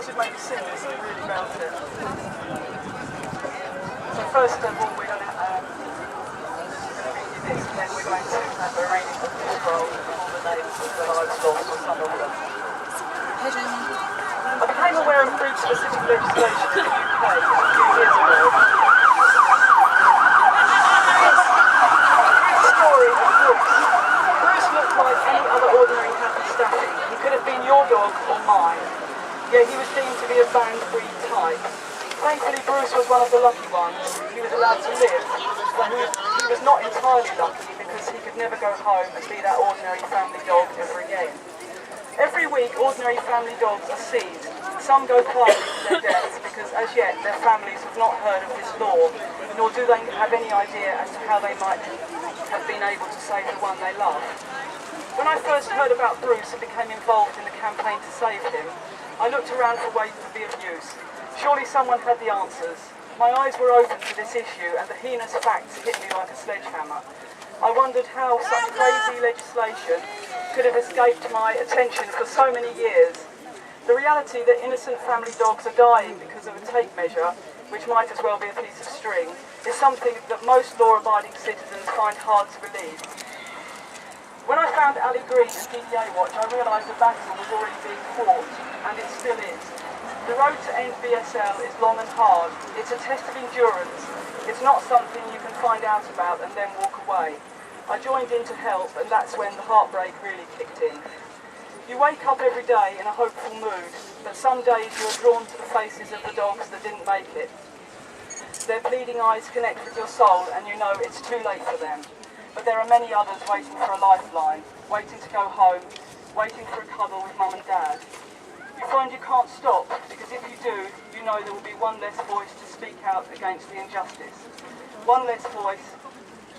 I should maybe sing this and really about it. So first of all, we're going to read you this, and then we're going to have a reading of the scroll of all the names of the lives lost, or some of them. I became aware of group-specific legislation in the UK a few years ago. The story of Bruce. Bruce looked like any other ordinary happy staffy. He could have been your dog or mine. Yet he was deemed to be a banned breed type. Thankfully, Bruce was one of the lucky ones. He was allowed to live, but he was not entirely lucky because he could never go home and be that ordinary family dog ever again. Every week, ordinary family dogs are seized. Some go quietly to their deaths because as yet their families have not heard of this law, nor do they have any idea as to how they might have been able to save the one they love. When I first heard about Bruce and became involved in the campaign to save him, I looked around for ways to be of use. Surely someone had the answers. My eyes were open to this issue and the heinous facts hit me like a sledgehammer. I wondered how such crazy legislation could have escaped my attention for so many years. The reality that innocent family dogs are dying because of a tape measure, which might as well be a piece of string, is something that most law-abiding citizens find hard to believe. When I found Ali Green and DDA Watch, I realised the battle was already being fought, and it still is. The road to end BSL is long and hard. It's a test of endurance. It's not something you can find out about and then walk away. I joined in to help, and that's when the heartbreak really kicked in. You wake up every day in a hopeful mood, but some days you are drawn to the faces of the dogs that didn't make it. Their pleading eyes connect with your soul, and you know it's too late for them. But there are many others waiting for a lifeline, waiting to go home, waiting for a cuddle with mum and dad. You find you can't stop, because if you do, you know there will be one less voice to speak out against the injustice. One less voice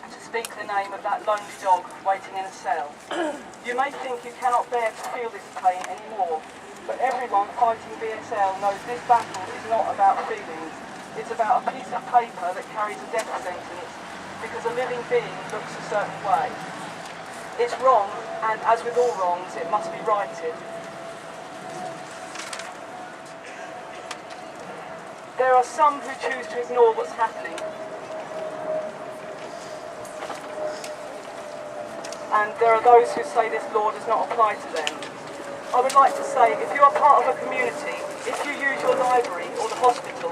to speak the name of that lonely dog waiting in a cell. You may think you cannot bear to feel this pain anymore, but everyone fighting BSL knows this battle is not about feelings. It's about a piece of paper that carries a death sentence, because a living being looks a certain way. It's wrong, and as with all wrongs, it must be righted. There are some who choose to ignore what's happening, and there are those who say this law does not apply to them. I would like to say, if you are part of a community, if you use your library or the hospital,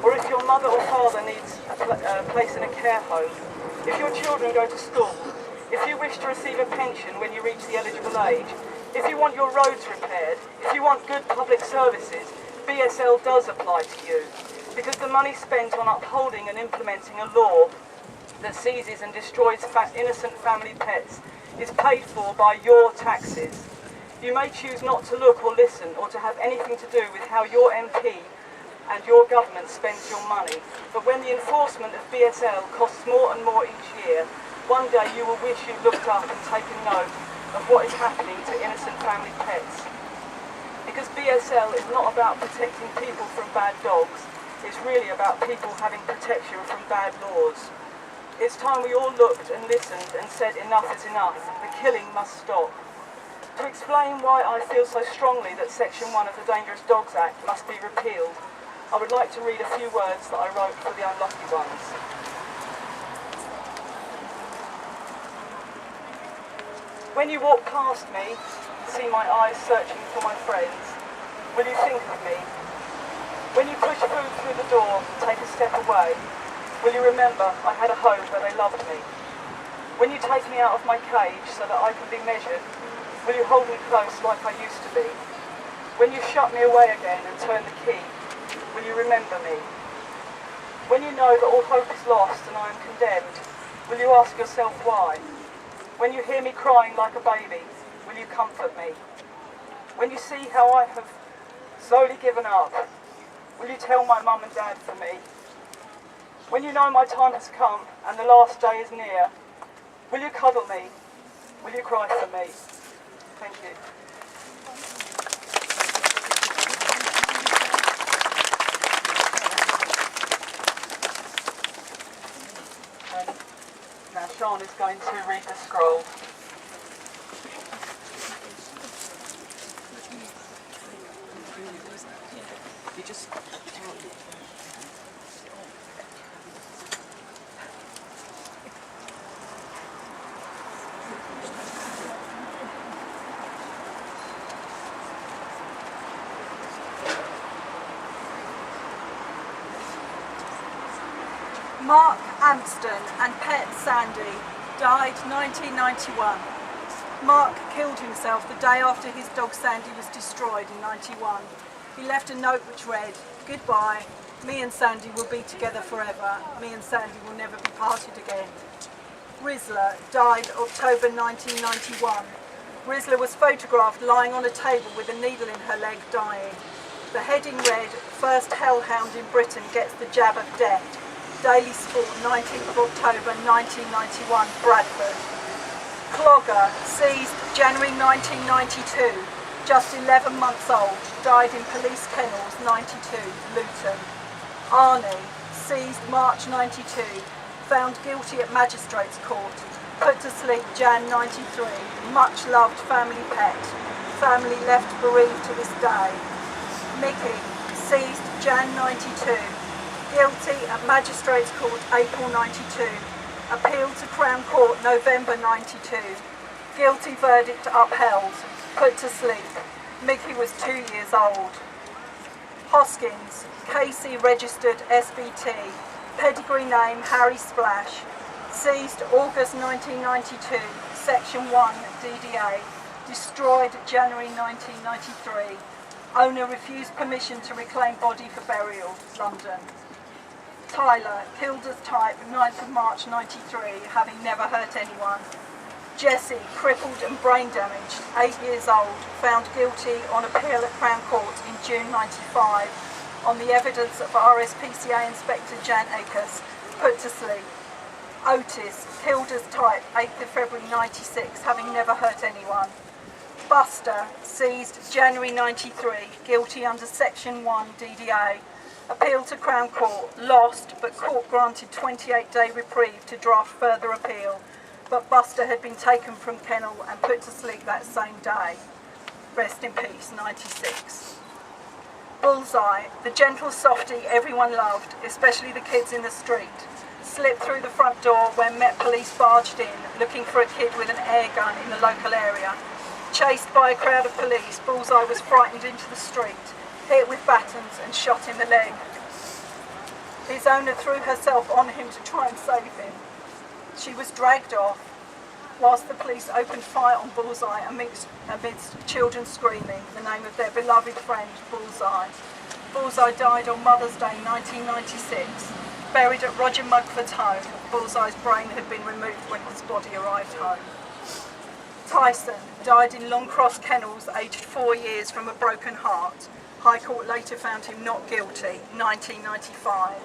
or if your mother or father needs a place in a care home, if your children go to school, if you wish to receive a pension when you reach the eligible age, if you want your roads repaired, if you want good public services, BSL does apply to you. Because the money spent on upholding and implementing a law that seizes and destroys innocent family pets is paid for by your taxes. You may choose not to look or listen or to have anything to do with how your MP and your government spends your money, but when the enforcement of BSL costs more and more each year, one day you will wish you looked up and taken note of what is happening to innocent family pets. Because BSL is not about protecting people from bad dogs, it's really about people having protection from bad laws. It's time we all looked and listened and said enough is enough, the killing must stop. To explain why I feel so strongly that Section 1 of the Dangerous Dogs Act must be repealed, I would like to read a few words that I wrote for the unlucky ones. When you walk past me, see my eyes searching for my friends, will you think of me? When you push food through the door and take a step away, will you remember I had a home where they loved me? When you take me out of my cage so that I can be measured, will you hold me close like I used to be? When you shut me away again and turn the key, will you remember me? When you know that all hope is lost and I am condemned, will you ask yourself why? When you hear me crying like a baby, will you comfort me? When you see how I have slowly given up, will you tell my mum and dad for me? When you know my time has come and the last day is near, will you cuddle me? Will you cry for me? Thank you. Now Sean is going to read the scroll. You just... Mark Amston and pet Sandy died 1991. Mark killed himself the day after his dog Sandy was destroyed in 91. He left a note which read, "Goodbye, me and Sandy will be together forever. Me and Sandy will never be parted again." Rizla died October 1991. Rizla was photographed lying on a table with a needle in her leg dying. The heading read, "First hellhound in Britain gets the jab of death." Daily Sport, 19th of October 1991, Bradford. Clogger, seized January 1992, just 11 months old, died in police kennels, 92, Luton. Arnie, seized March 92, found guilty at Magistrates Court, put to sleep Jan 93, much loved family pet, family left bereaved to this day. Mickey, seized Jan 92, guilty at Magistrates Court, April 92, appeal to Crown Court, November 92, guilty verdict upheld, put to sleep. Mickey was 2 years old. Hoskins, Casey registered SBT, pedigree name Harry Splash, seized August 1992, Section 1 DDA, destroyed January 1993. Owner refused permission to reclaim body for burial, London. Tyler, killed as type, 9th of March 93, having never hurt anyone. Jesse, crippled and brain damaged, 8 years old, found guilty on appeal at Crown Court in June 95 on the evidence of RSPCA Inspector Jan Akers, put to sleep. Otis, killed as type, 8th of February 96, having never hurt anyone. Buster, seized January 93, guilty under Section 1 DDA. Appeal to Crown Court, lost, but court granted 28-day reprieve to draft further appeal. But Buster had been taken from kennel and put to sleep that same day. Rest in peace, 96. Bullseye, the gentle softie everyone loved, especially the kids in the street, slipped through the front door when Met Police barged in, looking for a kid with an air gun in the local area. Chased by a crowd of police, Bullseye was frightened into the street, hit with batons and shot in the leg. His owner threw herself on him to try and save him. She was dragged off, whilst the police opened fire on Bullseye amidst children screaming the name of their beloved friend, Bullseye. Bullseye died on Mother's Day 1996, buried at Roger Mugford's home. Bullseye's brain had been removed when his body arrived home. Tyson died in Longcross Kennels, aged 4 years, from a broken heart. High Court later found him not guilty, 1995.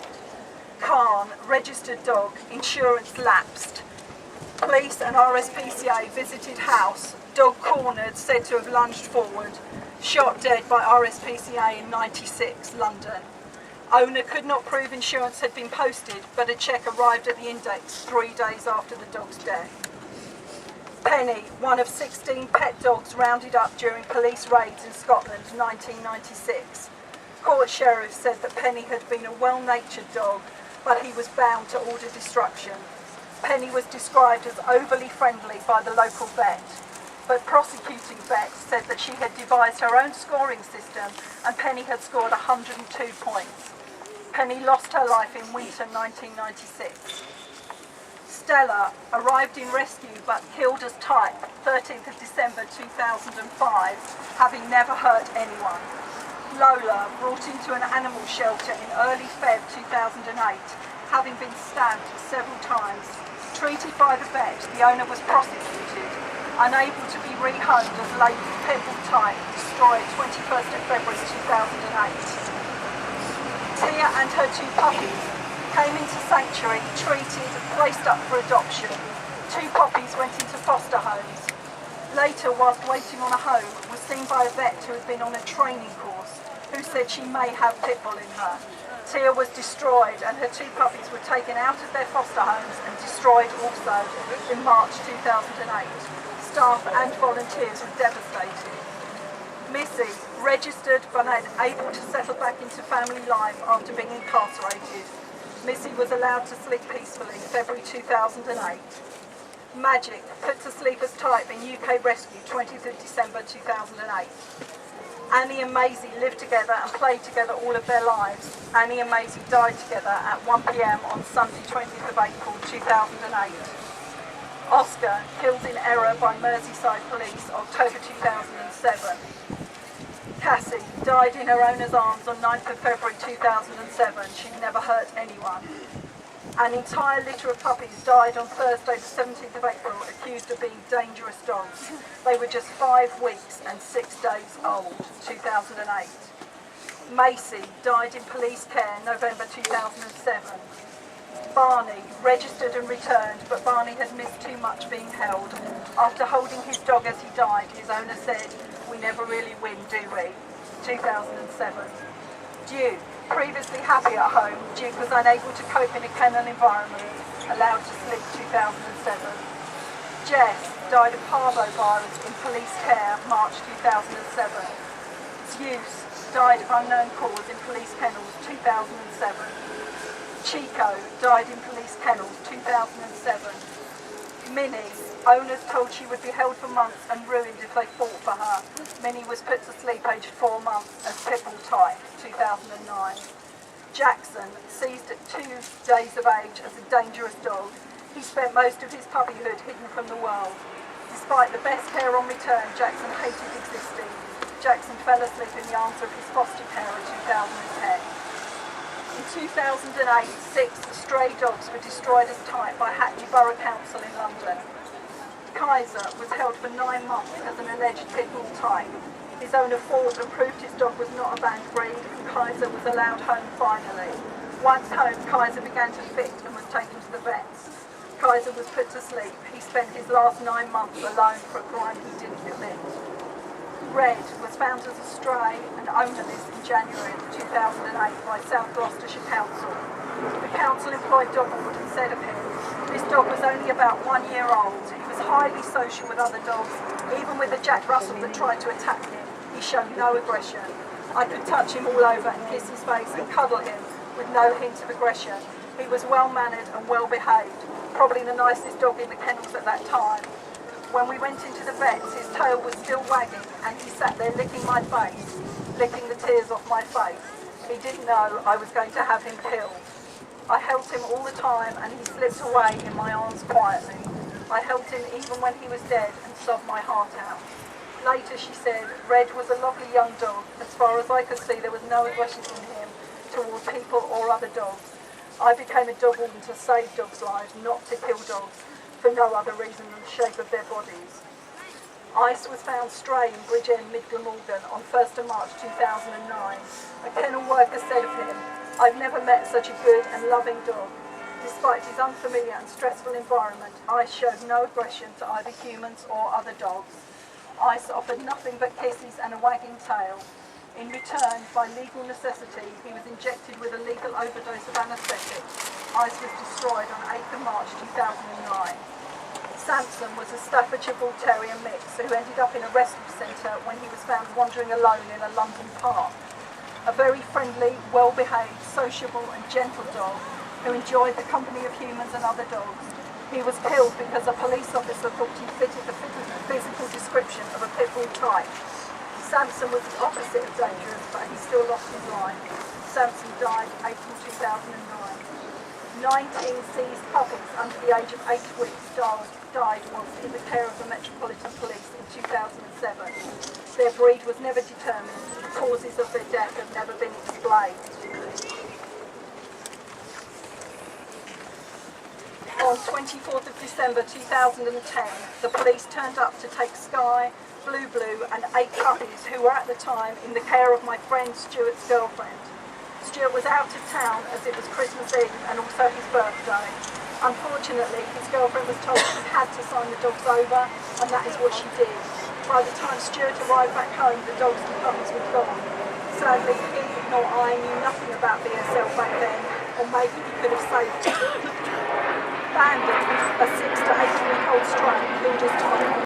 Khan, registered dog, insurance lapsed. Police and RSPCA visited house, dog cornered, said to have lunged forward, shot dead by RSPCA in 96, London. Owner could not prove insurance had been posted, but a cheque arrived at the index 3 days after the dog's death. Penny, one of 16 pet dogs rounded up during police raids in Scotland, 1996. Court sheriff said that Penny had been a well-natured dog, but he was bound to order destruction. Penny was described as overly friendly by the local vet, but prosecuting vet said that she had devised her own scoring system and Penny had scored 102 points. Penny lost her life in winter 1996. Stella arrived in rescue but killed as type, 13th of December 2005, having never hurt anyone. Lola brought into an animal shelter in early Feb 2008, having been stabbed several times. Treated by the vet, the owner was prosecuted, unable to be rehomed as Lady Pebble type, destroyed 21st of February 2008. Tia and her 2 puppies came into sanctuary, treated, placed up for adoption. 2 puppies went into foster homes. Later, whilst waiting on a home, was seen by a vet who had been on a training course, who said she may have pitbull in her. Tia was destroyed and her 2 puppies were taken out of their foster homes and destroyed also in March 2008. Staff and volunteers were devastated. Missy, Registered but unable to settle back into family life after being incarcerated, Missy was allowed to sleep peacefully February 2008. Magic, put to sleep as type in UK Rescue 20th of December 2008. Annie and Maisie lived together and played together all of their lives. Annie and Maisie died together at 1 p.m. on Sunday 20th of April 2008. Oscar, killed in error by Merseyside police October 2007. Cassie died in her owner's arms on 9th of February 2007. She never hurt anyone. An entire litter of puppies died on Thursday the 17th of April accused of being dangerous dogs. They were just 5 weeks and 6 days old, 2008. Macy died in police care November 2007. Barney registered and returned, but Barney had missed too much being held. After holding his dog as he died, his owner said, "We never really win, do we?" 2007. Duke, previously happy at home, Duke was unable to cope in a kennel environment, allowed to sleep 2007. Jess died of parvovirus in police care March 2007. Zeus died of unknown cause in police kennels 2007. Chico died in police kennels 2007. Minnie, owners told she would be held for months and ruined if they fought for her. Minnie was put to sleep aged 4 months as pitbull type, 2009. Jackson, seized at 2 days of age as a dangerous dog. He spent most of his puppyhood hidden from the world. Despite the best care on return, Jackson hated existing. Jackson fell asleep in the arms of his foster carer in 2010. In 2008, 6 stray dogs were destroyed as type by Hackney Borough Council in London. Kaiser was held for 9 months as an alleged pitbull type. His owner fought and proved his dog was not a banned breed, and Kaiser was allowed home finally. Once home, Kaiser began to fit and was taken to the vets. Kaiser was put to sleep. He spent his last 9 months alone for a crime he didn't commit. Red was found as a stray and ownerless in January 2008 by South Gloucestershire Council. The council employed dog warden said of him, "This dog was only about 1 year old. He was highly social with other dogs. Even with the Jack Russell that tried to attack him, he showed no aggression. I could touch him all over and kiss his face and cuddle him with no hint of aggression. He was well-mannered and well-behaved, probably the nicest dog in the kennels at that time. When we went into the vets, his tail was still wagging and he sat there licking my face, licking the tears off my face. He didn't know I was going to have him killed. I held him all the time and he slipped away in my arms quietly. I held him even when he was dead and sobbed my heart out." Later she said, "Red was a lovely young dog. As far as I could see, there was no aggression in him toward people or other dogs. I became a dog warden to save dogs' lives, not to kill dogs, for no other reason than the shape of their bodies." Ice was found stray in Bridgend, Mid Glamorgan on 1st of March 2009. A kennel worker said of him, "I've never met such a good and loving dog. Despite his unfamiliar and stressful environment, Ice showed no aggression to either humans or other dogs. Ice offered nothing but kisses and a wagging tail. In return, by legal necessity, he was injected with a legal overdose of anaesthetic. Ice was destroyed on 8th of March 2009. Samson was a Staffordshire Bull Terrier mix who ended up in a rescue centre when he was found wandering alone in a London park. A very friendly, well-behaved, sociable and gentle dog who enjoyed the company of humans and other dogs. He was killed because a police officer thought he fitted the physical description of a pit bull type. Samson was the opposite of dangerous, but he still lost his life. Samson died April 2009. 19 seized puppies under the age of 8 weeks died whilst in the care of the Metropolitan Police in 2007. Their breed was never determined. The causes of their death have never been explained. On 24th of December 2010, the police turned up to take Sky, Blue and 8 puppies who were at the time in the care of my friend Stuart's girlfriend. Stuart was out of town as it was Christmas Eve and also his birthday. Unfortunately, his girlfriend was told she had to sign the dogs over, and that is what she did. By the time Stuart arrived back home, the dogs and puppies were gone. Sadly, he nor I knew nothing about BSL back then, or maybe he could have saved them. Bandit, a 6 to 8 week old stray, killed his time.